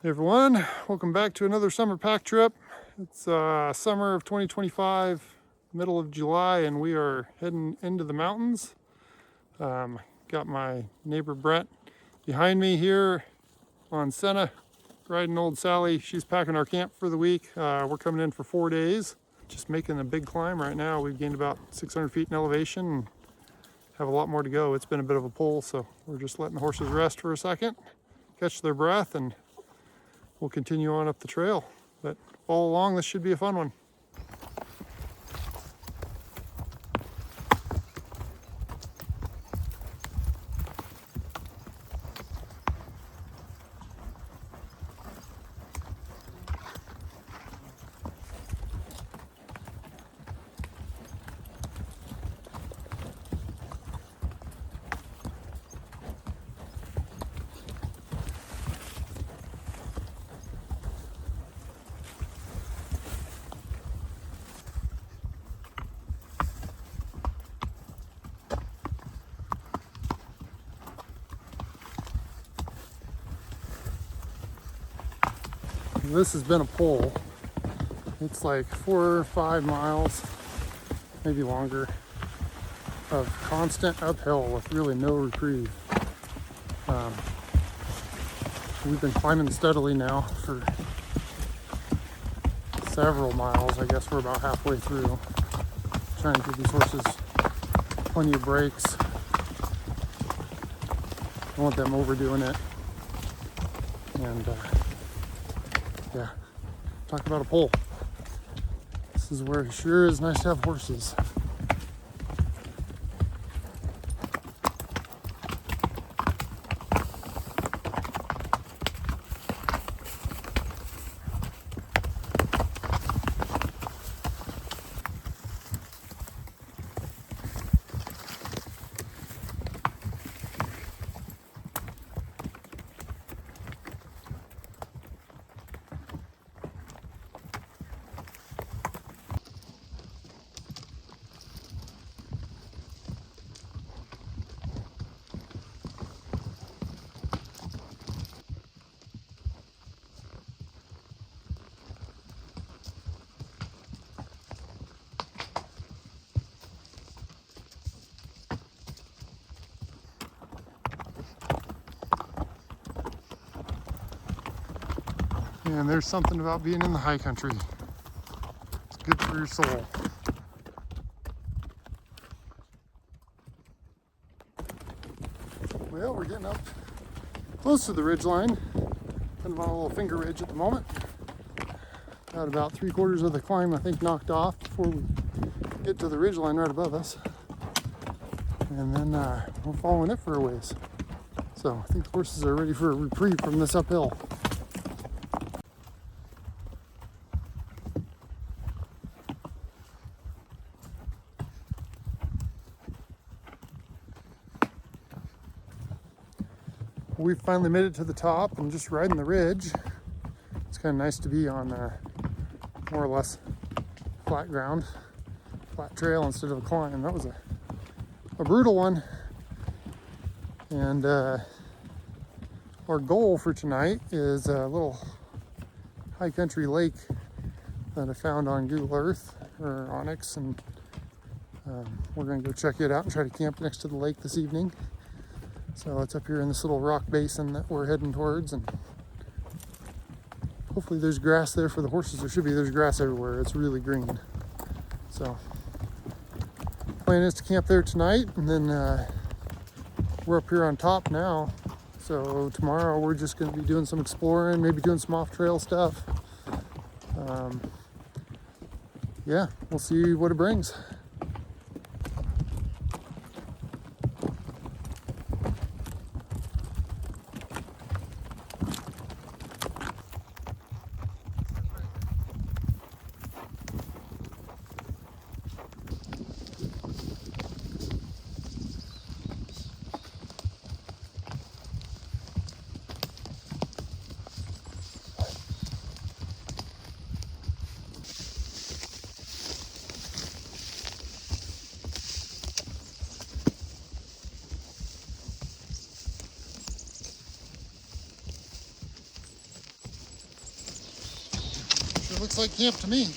Hey everyone, welcome back to another summer pack trip. It's summer of 2025, middle of July, and we are heading into the mountains. Got my neighbor Brent behind me here on Senna, riding old Sally. She's packing our camp for the week. We're coming in for 4 days, just making a big climb right now. We've gained about 600 feet in elevation and have a lot more to go. It's been a bit of a pull, so we're just letting the horses rest for a second, catch their breath, and we'll continue on up the trail. But all along, this should be a fun one. This has been a pull. It's like 4 or 5 miles, maybe longer, of constant uphill with really no reprieve. We've been climbing steadily now for several miles. I guess we're about halfway through, trying to give these horses plenty of breaks. Don't want them overdoing it. And yeah, talk about a pull. This is where it sure is nice to have horses. And there's something about being in the high country. It's good for your soul. Well, we're getting up close to the ridge line. Kind of on a little finger ridge at the moment. Got about 3/4 of the climb, I think, knocked off before we get to the ridge line right above us. And then we're following it for a ways. So I think the horses are ready for a reprieve from this uphill. We finally made it to the top and just riding the ridge. It's kind of nice to be on more or less flat ground, flat trail instead of a climb. That was a brutal one. And our goal for tonight is a little high country lake that I found on Google Earth or Onyx, and we're going to go check it out and try to camp next to the lake this evening. So it's up here in this little rock basin that we're heading towards, and hopefully there's grass there for the horses. There's grass everywhere. It's really green. So plan is to camp there tonight, and then we're up here on top now. So tomorrow we're just going to be doing some exploring, maybe doing some off-trail stuff. Yeah, we'll see what it brings. looks like camp to me.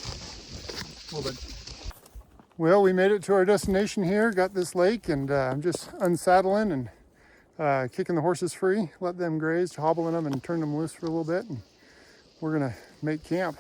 Well, we made it to our destination here, got this lake, and I'm just unsaddling and kicking the horses free, let them graze, hobbling them and turn them loose for a little bit, and we're gonna make camp.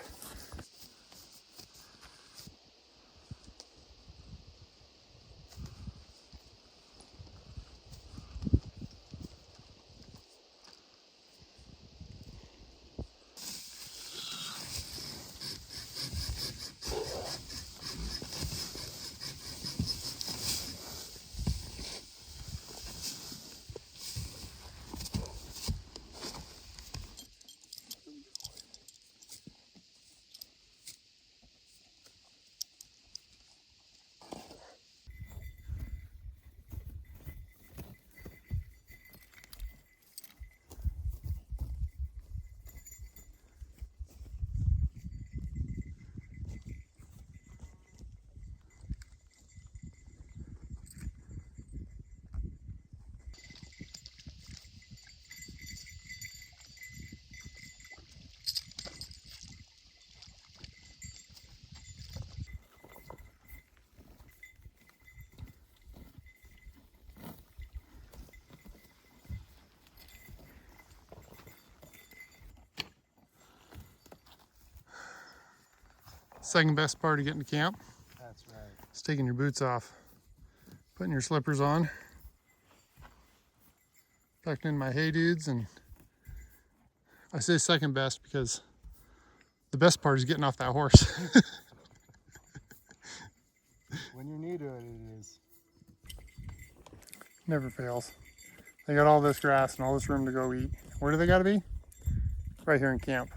Second best part of getting to camp. That's right. Is taking your boots off, putting your slippers on, tucking in my hay dudes, and I say second best because the best part is getting off that horse. When you're new to it, it is. Never fails. They got all this grass and all this room to go eat. Where do they gotta be? Right here in camp.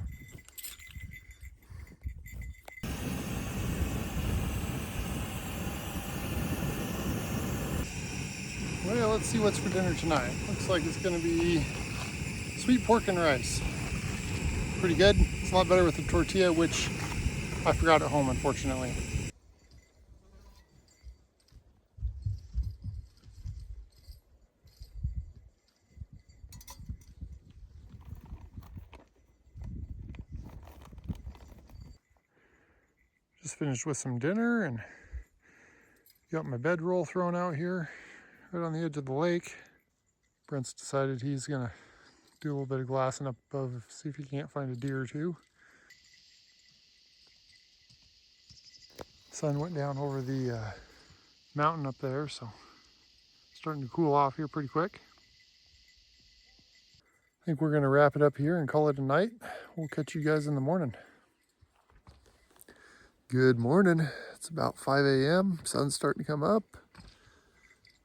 Well, let's see what's for dinner tonight. Looks like it's gonna be sweet pork and rice. Pretty good. It's a lot better with the tortilla, which I forgot at home, unfortunately. Just finished with some dinner and got my bedroll thrown out here, right on the edge of the lake. Brent's decided he's gonna do a little bit of glassing up above, see if he can't find a deer or two. Sun went down over the mountain up there, so starting to cool off here pretty quick. I think we're gonna wrap it up here and call it a night. We'll catch you guys in the morning. Good morning. It's about 5 a.m. Sun's starting to come up,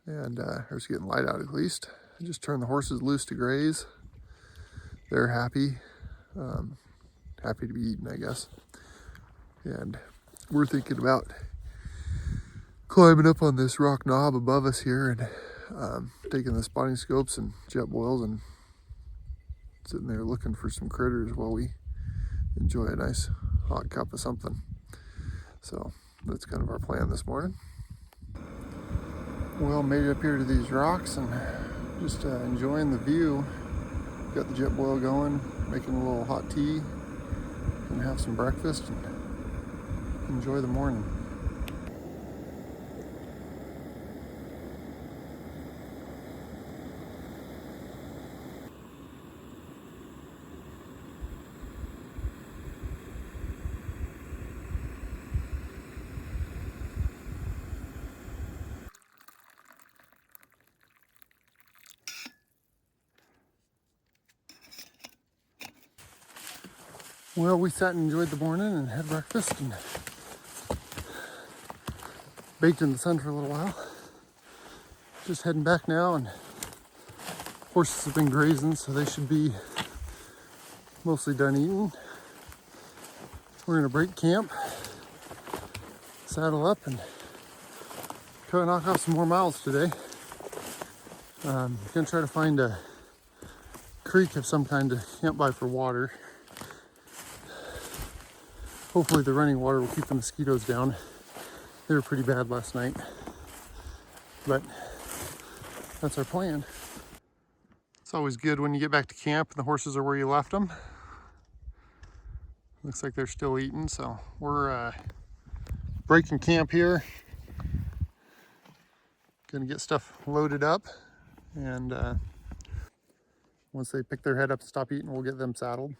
and it's getting light out at least. I just turned the horses loose to graze. They're happy, happy to be eaten, I guess. And we're thinking about climbing up on this rock knob above us here and taking the spotting scopes and jet boils and sitting there looking for some critters while we enjoy a nice hot cup of something. So that's kind of our plan this morning. Well, made it up here to these rocks and just enjoying the view. Got the jet boil going, making a little hot tea, and have some breakfast and enjoy the morning. Well, we sat and enjoyed the morning and had breakfast and baked in the sun for a little while. Just heading back now, and horses have been grazing, so they should be mostly done eating. We're gonna break camp, saddle up, and try to knock off some more miles today. Gonna try to find a creek of some kind to camp by for water. Hopefully the running water will keep the mosquitoes down. They were pretty bad last night, but that's our plan. It's always good when you get back to camp and the horses are where you left them. Looks like they're still eating, so we're breaking camp here. Gonna get stuff loaded up, and once they pick their head up and stop eating, we'll get them saddled.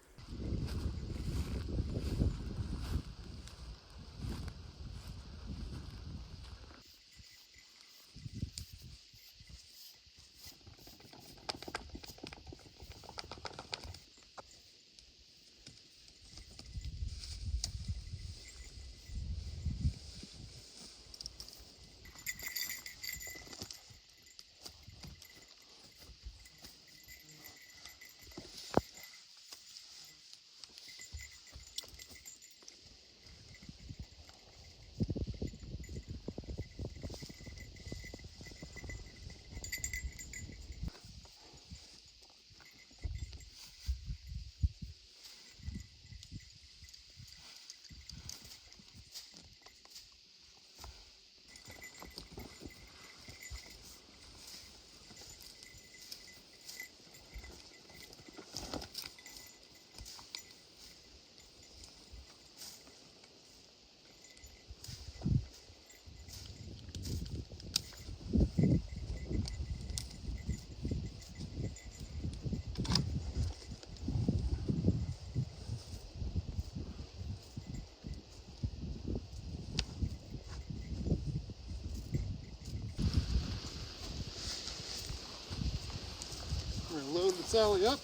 We're gonna load the Sally up.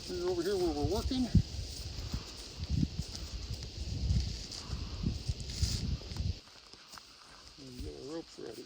Here's over here where we're working. And get our ropes ready.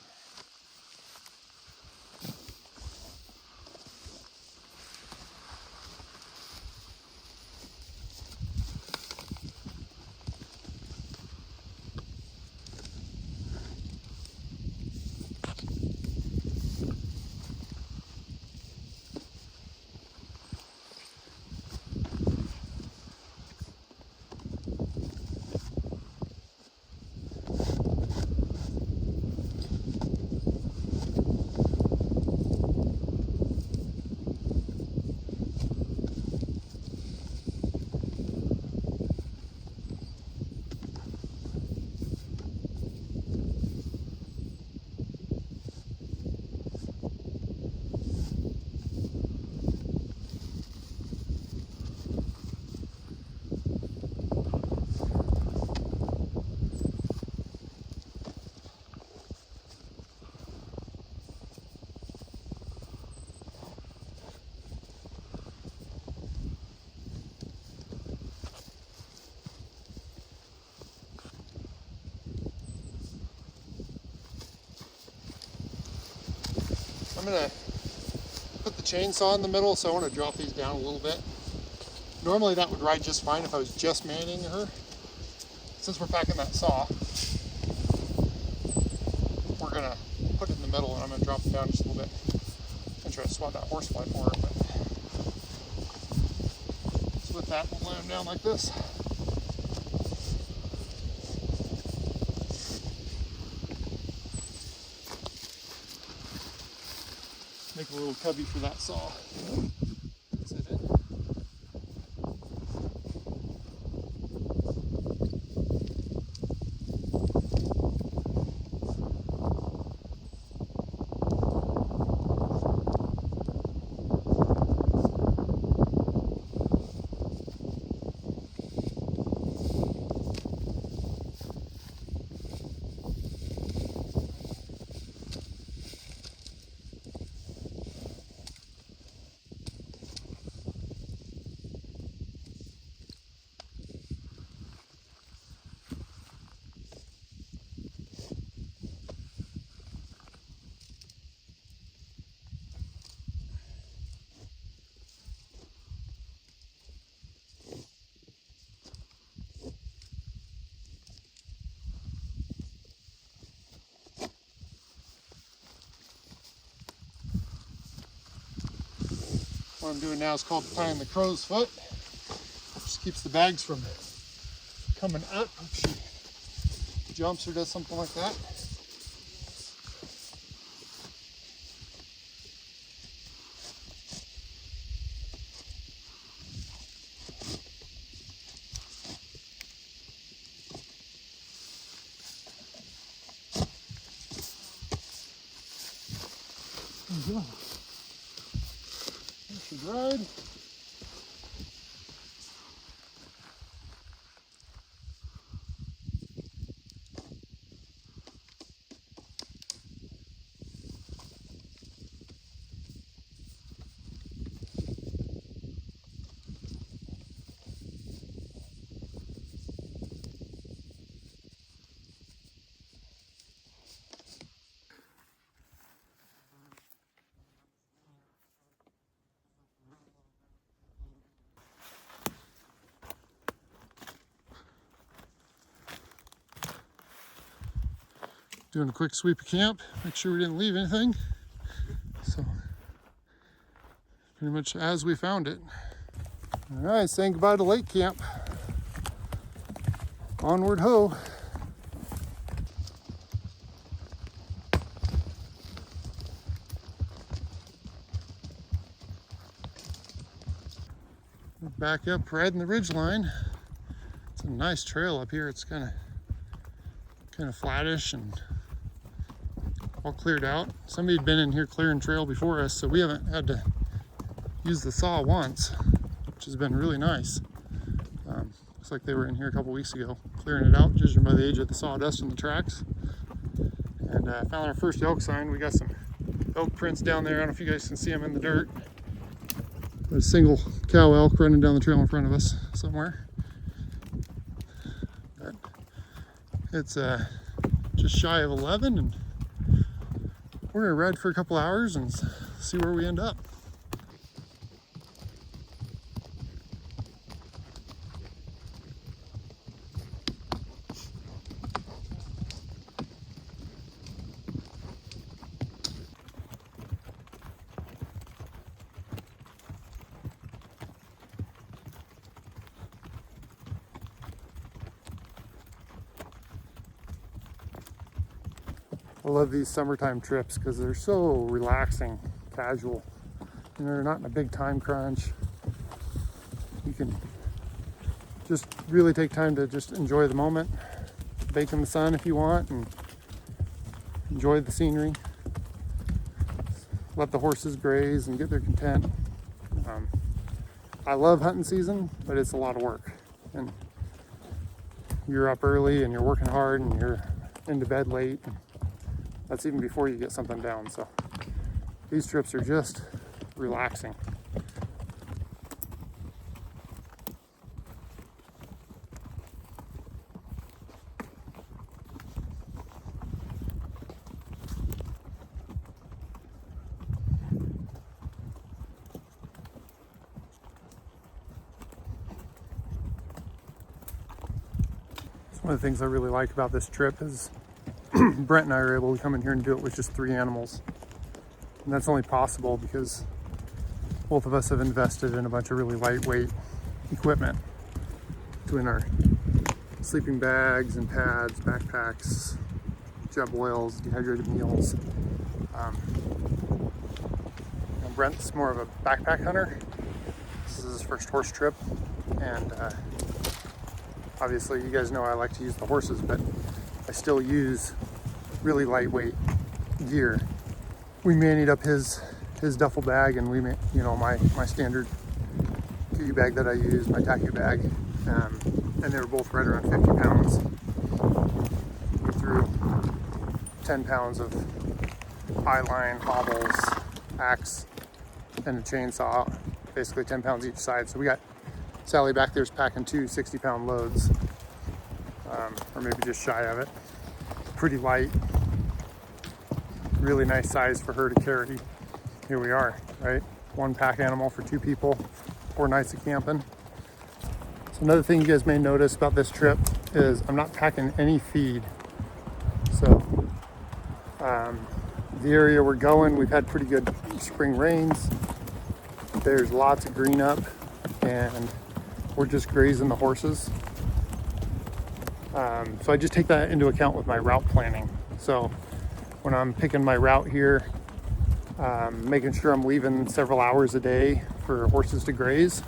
I'm gonna put the chainsaw in the middle, so I want to drop these down a little bit. Normally that would ride just fine if I was just manning her. Since we're packing that saw, we're gonna put it in the middle, and I'm gonna drop it down just a little bit and try to swat that horsefly for her. But so with that, we'll lay them down like this. Make a little cubby for that saw. Sit in. What I'm doing now is called tying the crow's foot. Just keeps the bags from coming up if she jumps or does something like that. go. That should ride. Doing a quick sweep of camp, make sure we didn't leave anything. So, pretty much as we found it. All right, saying goodbye to lake camp. Onward ho. Back up, riding the ridge line. It's a nice trail up here. It's kind of flattish and all cleared out. Somebody had been in here clearing trail before us, so we haven't had to use the saw once, which has been really nice. Looks like they were in here a couple weeks ago clearing it out, judging by the age of the sawdust in the tracks. And found our first elk sign. We got some elk prints down there. I don't know if you guys can see them in the dirt. There's a single cow elk running down the trail in front of us somewhere. But it's just shy of 11, and we're gonna ride for a couple hours and see where we end up. I love these summertime trips because they're so relaxing, casual. You know, they're not in a big time crunch. You can just really take time to just enjoy the moment, bake in the sun if you want, and enjoy the scenery. Let the horses graze and get their content. I love hunting season, but it's a lot of work. And you're up early and you're working hard and you're into bed late. That's even before you get something down. So these trips are just relaxing. One of the things I really like about this trip is Brent and I are able to come in here and do it with just 3 animals. And that's only possible because both of us have invested in a bunch of really lightweight equipment between our sleeping bags and pads, backpacks, jub oils, dehydrated meals. Brent's more of a backpack hunter. This is his first horse trip, and obviously you guys know I like to use the horses, but I still use really lightweight gear. We manied up his duffel bag, and we, my standard kitty bag that I use, my tacky bag, and they were both right around 50 pounds. We threw 10 pounds of eye line, hobbles, axe, and a chainsaw, basically 10 pounds each side. So we got Sally back there's packing 2 60-pound loads, or maybe just shy of it. Pretty light, really nice size for her to carry. Here we are, right? 1 pack animal for 2 people, 4 nights of camping. So another thing you guys may notice about this trip is I'm not packing any feed. So the area we're going, we've had pretty good spring rains. There's lots of green up, and we're just grazing the horses. So I just take that into account with my route planning. So when I'm picking my route here, making sure I'm leaving several hours a day for horses to graze.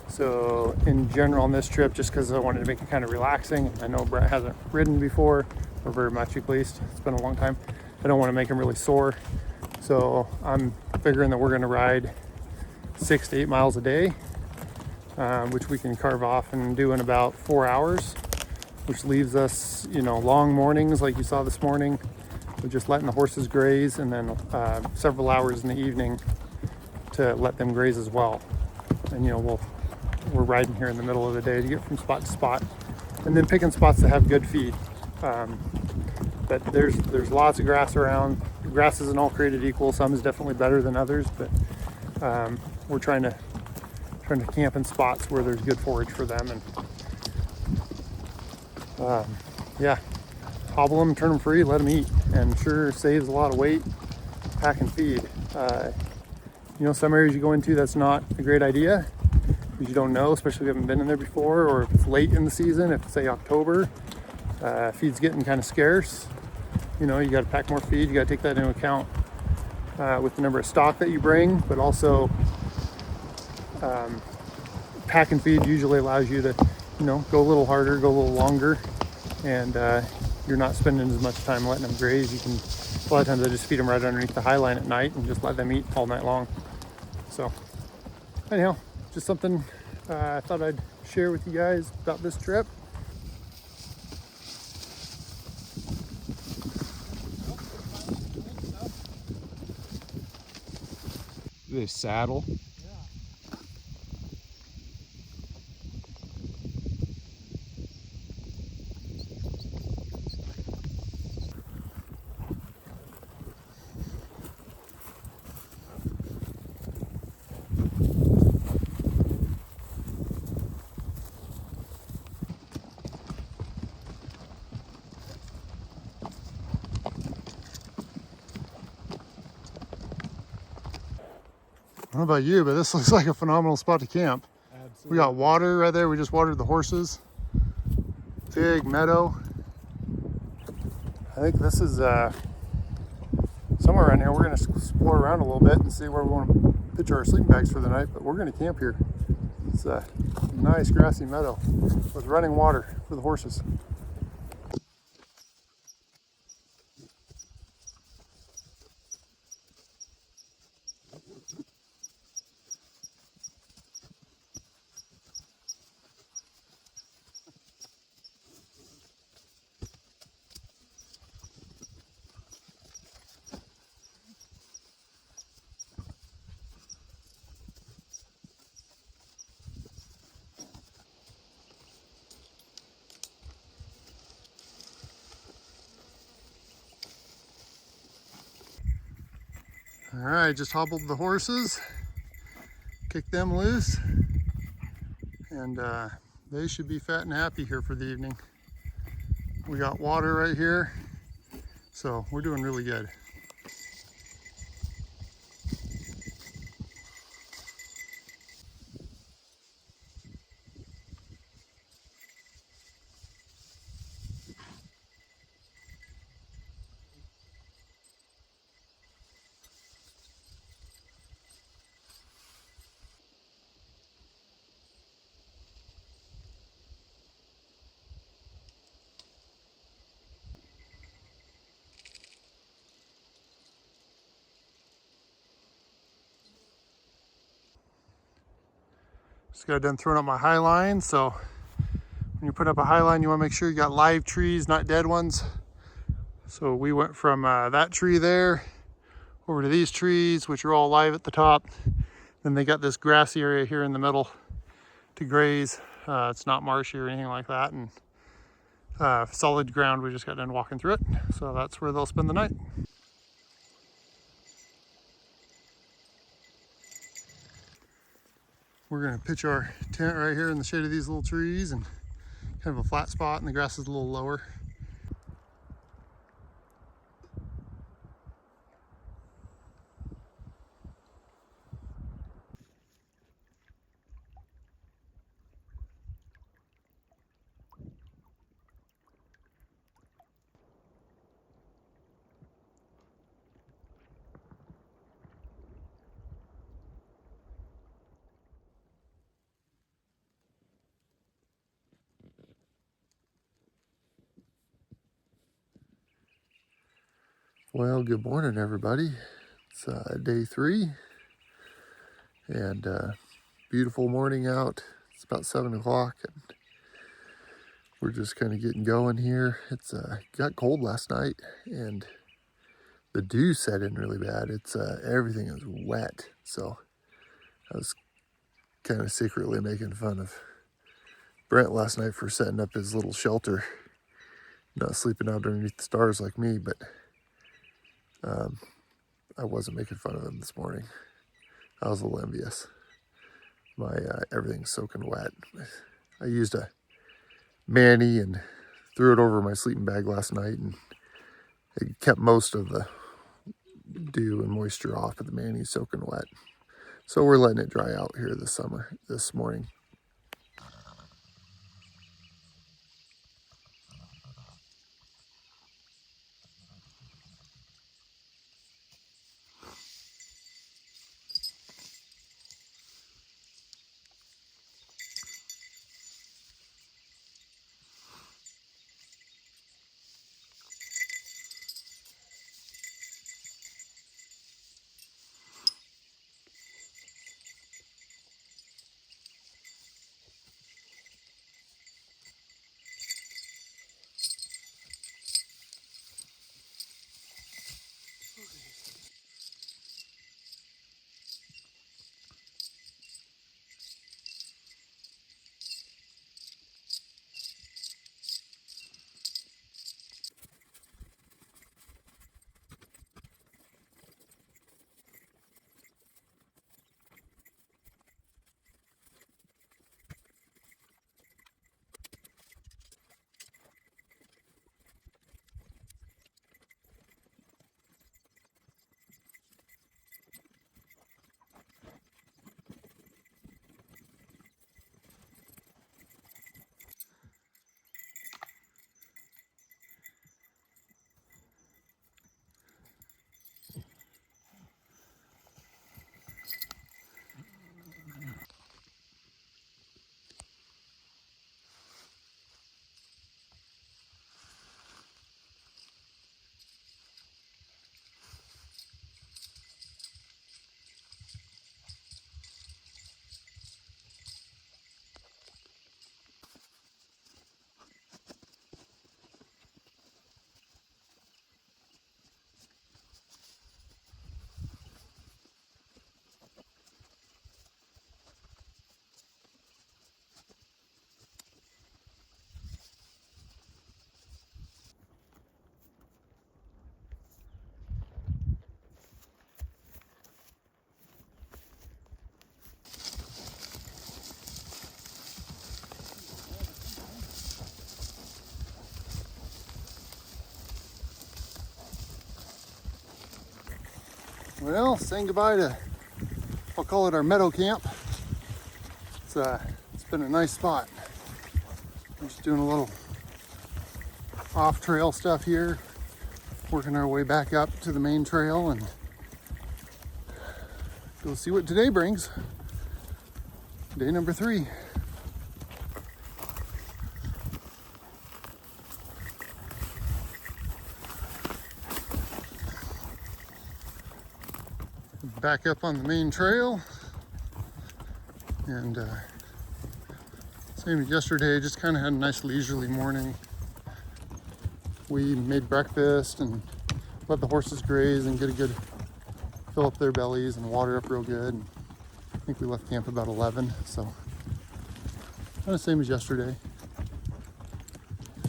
So in general on this trip, just because I wanted to make it kind of relaxing, I know Brent hasn't ridden before, or very much at least, it's been a long time. I don't want to make him really sore. So I'm figuring that we're going to ride 6 to 8 miles a day, which we can carve off and do in about 4 hours, which leaves us, long mornings like you saw this morning. We're just letting the horses graze, and then several hours in the evening to let them graze as well. And we're riding here in the middle of the day to get from spot to spot, and then picking spots that have good feed. But there's lots of grass around. The grass isn't all created equal. Some is definitely better than others, but we're trying to camp in spots where there's good forage for them, and yeah, hobble them, turn them free, let them eat, and sure saves a lot of weight, pack and feed. Some areas you go into, that's not a great idea because you don't know, especially if you haven't been in there before, or if it's late in the season, if it's say October, feed's getting kind of scarce. You got to pack more feed. You got to take that into account with the number of stock that you bring, but also pack and feed usually allows you to, go a little harder, go a little longer, and you're not spending as much time letting them graze. You can, a lot of times I just feed them right underneath the high line at night and just let them eat all night long. So anyhow, just something I thought I'd share with you guys about this trip. This saddle. I don't know about you, but this looks like a phenomenal spot to camp. Absolutely. We got water right there. We just watered the horses. Big meadow. I think this is somewhere around here. We're going to explore around a little bit and see where we want to pitch our sleeping bags for the night, but we're going to camp here. It's a nice grassy meadow with running water for the horses. All right, just hobbled the horses, kicked them loose, and they should be fat and happy here for the evening. We got water right here, so we're doing really good. Just got done throwing up my high line, so when you put up a high line, you want to make sure you got live trees, not dead ones. So we went from that tree there over to these trees, which are all live at the top. Then they got this grassy area here in the middle to graze. It's not marshy or anything like that, and solid ground. We just got done walking through it, so that's where they'll spend the night. We're gonna pitch our tent right here in the shade of these little trees, and kind of a flat spot, and the grass is a little lower. Well, good morning, everybody. It's day 3 and beautiful morning out. It's about 7 o'clock and we're just kind of getting going here. It's got cold last night and the dew set in really bad. It's everything is wet, so I was kind of secretly making fun of Brent last night for setting up his little shelter, not sleeping out underneath the stars like me, but I wasn't making fun of him this morning. I was a little envious. My everything's soaking wet. I used a mani and threw it over my sleeping bag last night, and it kept most of the dew and moisture off, but the mani's soaking wet. So we're letting it dry out here this morning. Well, saying goodbye to, I'll call it our meadow camp. It's been a nice spot. We're just doing a little off-trail stuff here, working our way back up to the main trail, and we'll see what today brings. Day number 3. Back up on the main trail, and same as yesterday, just kind of had a nice leisurely morning. We made breakfast and let the horses graze and get a good fill up their bellies and water up real good. And I think we left camp about 11, so kind of same as yesterday.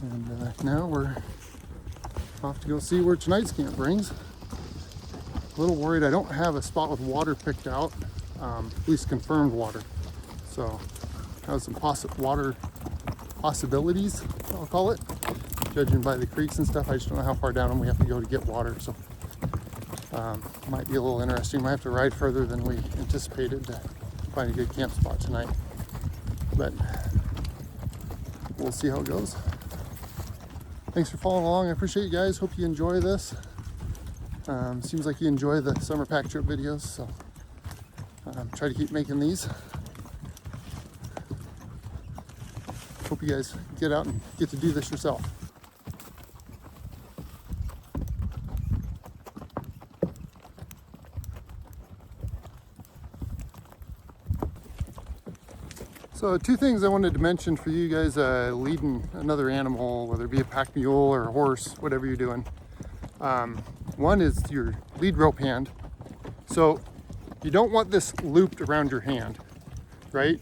And now we're off to go see where tonight's camp brings. A little worried I don't have a spot with water picked out, at least confirmed water. So I have some water possibilities, I'll call it, judging by the creeks and stuff. I just don't know how far down we have to go to get water, so might be a little interesting. Might have to ride further than we anticipated to find a good camp spot tonight, but we'll see how it goes. Thanks for following along. I appreciate you guys. Hope you enjoy this. Seems like you enjoy the summer pack trip videos, so try to keep making these. Hope you guys get out and get to do this yourself. So two things I wanted to mention for you guys leading another animal, whether it be a pack mule or a horse, whatever you're doing. One is your lead rope hand. So you don't want this looped around your hand, right?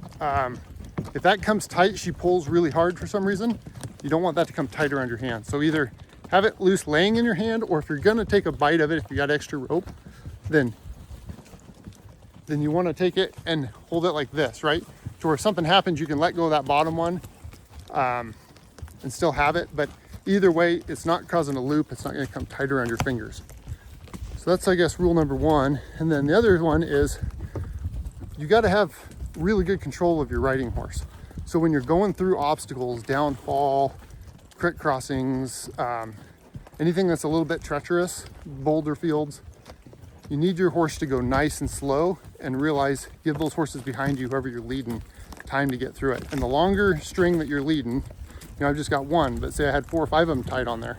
If that comes tight, she pulls really hard for some reason. You don't want that to come tight around your hand. So either have it loose laying in your hand, or if you're gonna take a bite of it, if you got extra rope, then you wanna take it and hold it like this, right? To where something happens, you can let go of that bottom one and still have it. But either way, it's not causing a loop. It's not gonna come tight around your fingers. So that's, I guess, rule number one. And then the other one is you gotta have really good control of your riding horse. So when you're going through obstacles, downfall, creek crossings, anything that's a little bit treacherous, boulder fields, you need your horse to go nice and slow and realize, give those horses behind you, whoever you're leading, time to get through it. And the longer string that you're leading, I've just got one, but say I had 4 or 5 of them tied on there.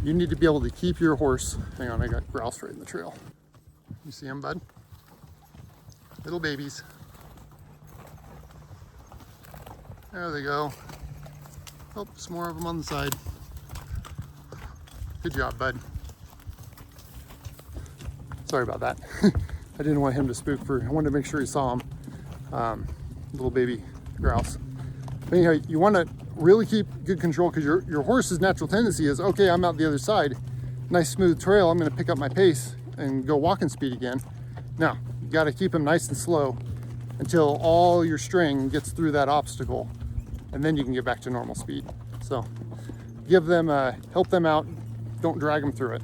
You need to be able to keep your horse, hang on, I got grouse right in the trail. You see them, bud? Little babies. There they go. Oh, some more of them on the side. Good job, bud. Sorry about that. I didn't want him to spook I wanted to make sure he saw him. Little baby grouse. But anyhow, you want to really keep good control, because your horse's natural tendency is, okay, I'm out the other side. Nice smooth trail. I'm going to pick up my pace and go walking speed again. Now, you got to keep him nice and slow until all your string gets through that obstacle, and then you can get back to normal speed. So give them, help them out. Don't drag them through it.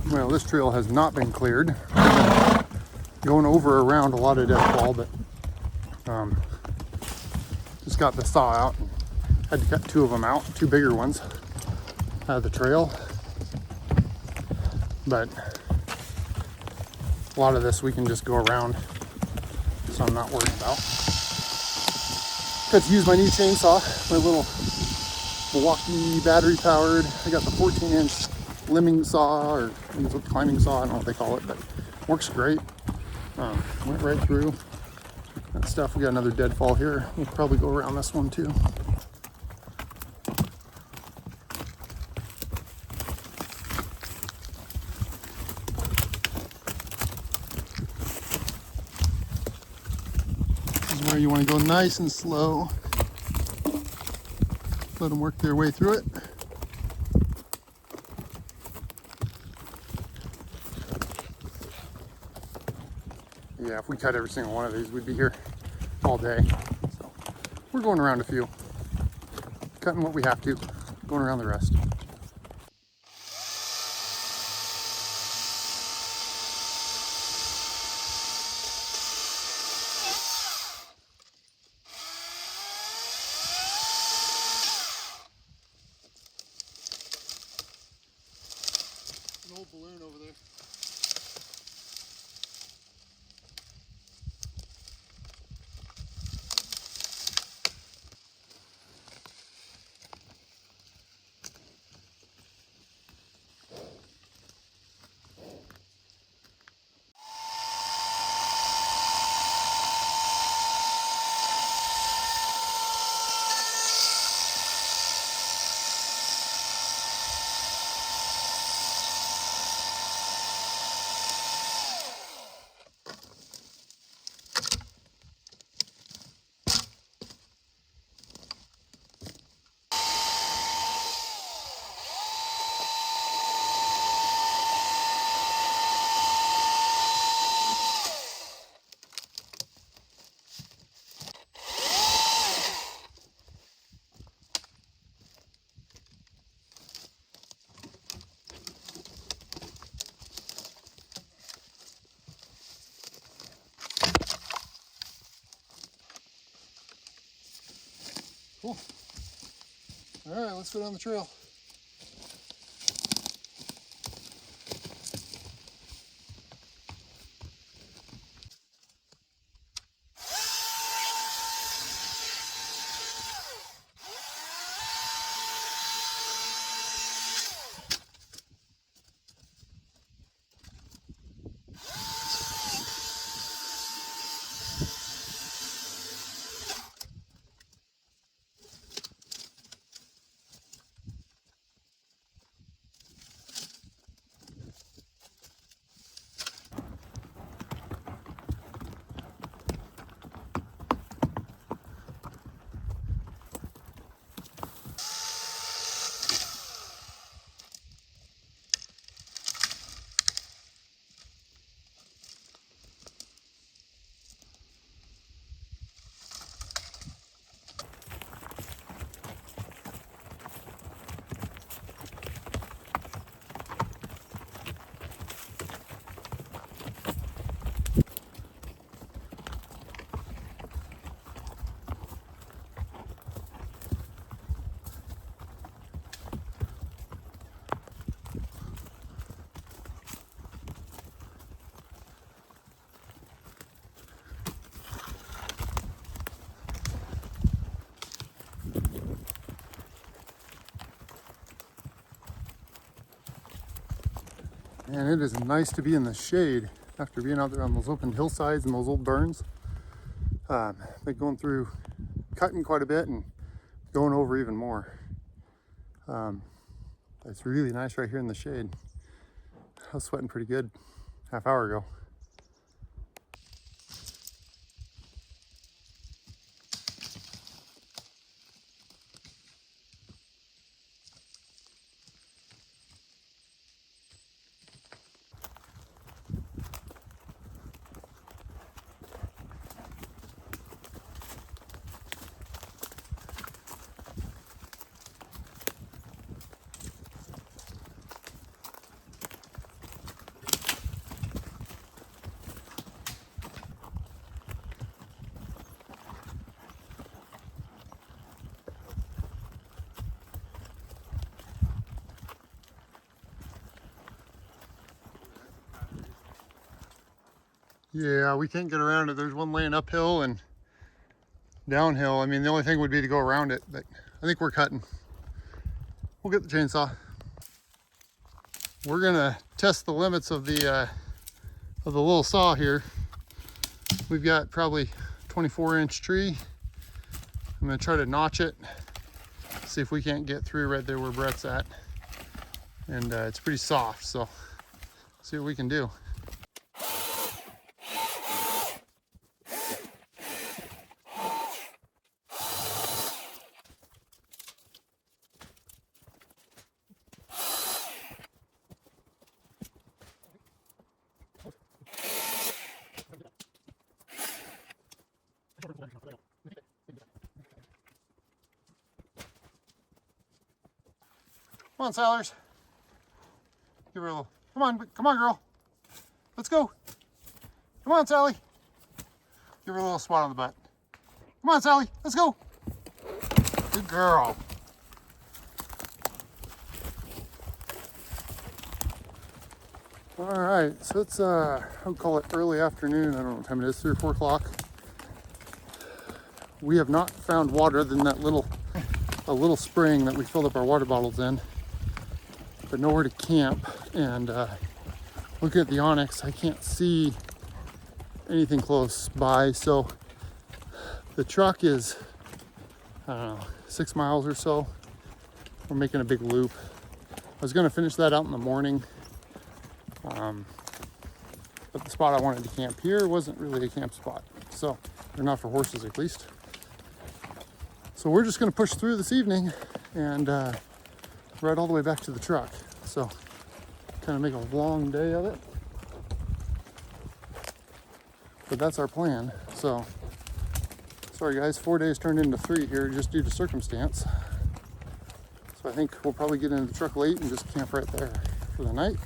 Well, this trail has not been cleared. Going over around a lot of deadfall, but just got the saw out and had to cut 2 of them out, 2 bigger ones out of the trail. But a lot of this we can just go around, so I'm not worried about. Got to use my new chainsaw, my little Milwaukee battery powered. I got the 14-inch limbing saw, or climbing saw, I don't know what they call it, but works great. Went right through that stuff. We got another deadfall here. We'll probably go around this one too. This is where you want to go nice and slow. Let them work their way through it. Yeah, if we cut every single one of these, we'd be here all day. So we're going around a few, cutting what we have to, going around the rest. An old balloon over there. Cool. All right, let's go down the trail. And it is nice to be in the shade after being out there on those open hillsides and those old burns. Been going through, cutting quite a bit and going over even more. It's really nice right here in the shade. I was sweating pretty good half hour ago. Yeah, we can't get around it. There's one lane uphill and downhill. I mean, the only thing would be to go around it, but I think we're cutting. We'll get the chainsaw. We're gonna test the limits of the little saw here. We've got probably 24-inch tree. I'm gonna try to notch it, see if we can't get through right there where Brett's at. And it's pretty soft, so see what we can do. Come on, Sailors. Give her a little. Come on, girl. Let's go. Come on, Sally. Give her a little swat on the butt. Come on, Sally. Let's go. Good girl. All right, so it's I would call it early afternoon. I don't know what time it is, 3 or 4 o'clock. We have not found water other than that a little spring that we filled up our water bottles in, but nowhere to camp. And looking at the Onyx, I can't see anything close by. So the truck is, I don't know, 6 miles or so. We're making a big loop. I was gonna finish that out in the morning. But the spot I wanted to camp here wasn't really a camp spot. So, or not for horses at least. So we're just gonna push through this evening and ride all the way back to the truck. So, kind of make a long day of it. But that's our plan. So, sorry guys, 4 days turned into 3 here just due to circumstance. So I think we'll probably get into the truck late and just camp right there for the night.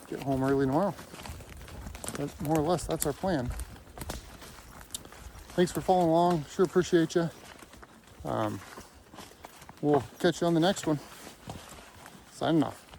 Get home early tomorrow. But more or less, that's our plan. thanks for following along. Sure appreciate you. We'll catch you on the next one. Signing off.